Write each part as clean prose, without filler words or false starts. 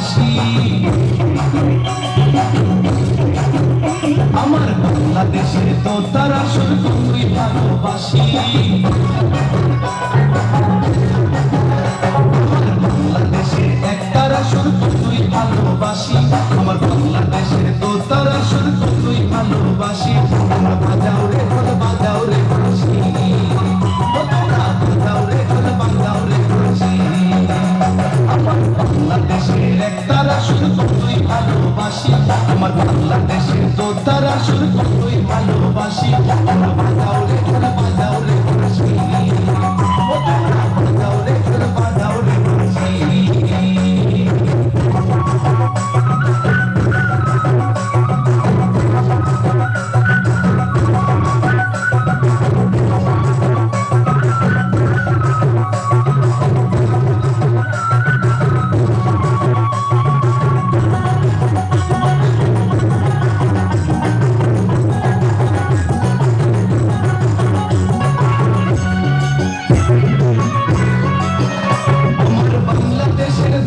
ভালোবাসি আমার বাংলাদেশে তো তারা সুর কতই ভালোবাসি বাংলাদেশে এক তারা সুর কতই ভালোবাসি আমার বাংলাদেশে তো তারা সুর কতই ভালোবাসি তোমরা বাজাও রে ঢোল বাজাও রে বাঁশি তোমরা বাজাও রে ঢোল বাজাও রে বাঁশি আমার বাংলাদেশের এক তারা সুর কতই ভালোবাসি আমার বাংলাদেশের তো তারা সুর কতই ভালোবাসি তোমরা বাজাও রে ঢোল বাজাও রে বাঁশি তোমরা বাজাও রে ঢোল বাজাও রে বাঁশি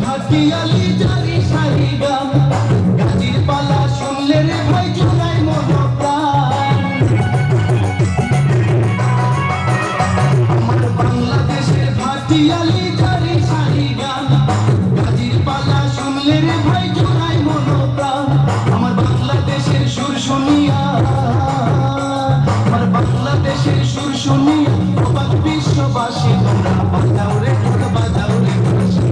ভাটিয়ালি জারি সারি গান গাজির পালা শুনলে রে ভাই জোড়াই মন প্রাণ আমার বাংলাদেশের ভাটিয়ালি জারি সারি গান গাজির পালা শুনলে রে ভাই জোড়াই মন প্রাণ আমার বাংলাদেশের সুর শুনিয়া আমার বাংলাদেশের সুর শুনিয়া অবাক বিশ্ববাসী তোমরা বাজাও রে ঢোল বাজাও রে বাঁশি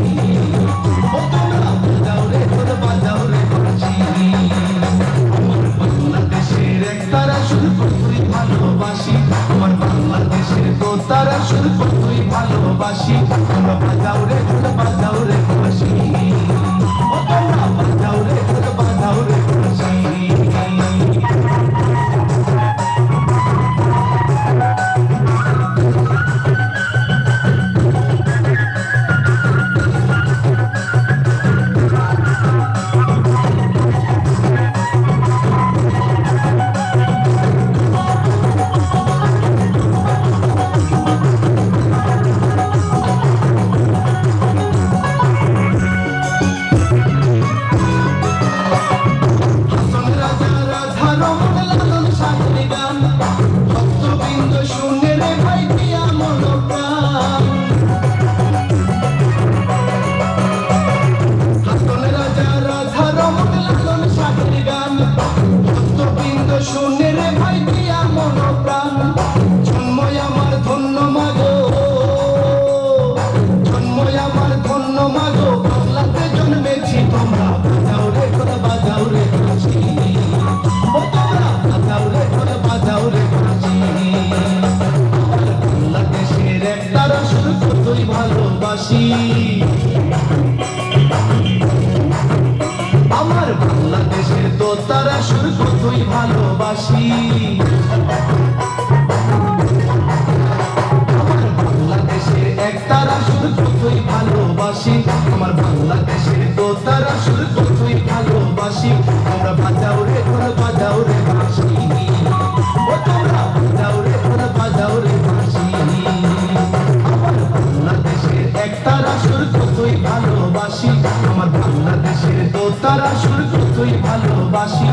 বাংলাদেশের এক তারা সুর কতই ভালোবাসি আমার বাংলাদেশের তো তারা সুর কতই ভালোবাসি তোমরা বাজাও রে ঢোল বাজাও রে বাঁশি তোমরা বাজাও রে ঢোল বাজাও রে বাঁশি শুনে রে ভাই দিয়া মন প্রাণ জন্মই আমার ধন্য মাগো জন্মই আমার ধন্য মাগো বাংলাতে জন্মেছি তোমরা বাজাও রে ঢোল বাজাও রে বাঁশি তোমরা বাজাও রে ঢোল বাজাও রে বাঁশি বাংলাদেশের এক তারা সুর কতই ভালোবাসি আমার বাংলাদেশের তো তারা সুর কতই ভালোবাসি আমার বাংলাদেশের এক তারা সুর কতই ভালোবাসি আমার বাংলাদেশের তো তারা সুর কতই ভালোবাসি তোমরা বাজাও রে ঢোল বাজাও রে বাঁশি তোমরা বাজাও রে ঢোল বাজাও রে বাঁশি আমার বাংলাদেশের এক তারা সুর কতই ভালোবাসি আমার বাংলাদেশের তো তারা সুর কতই ভালোবাসি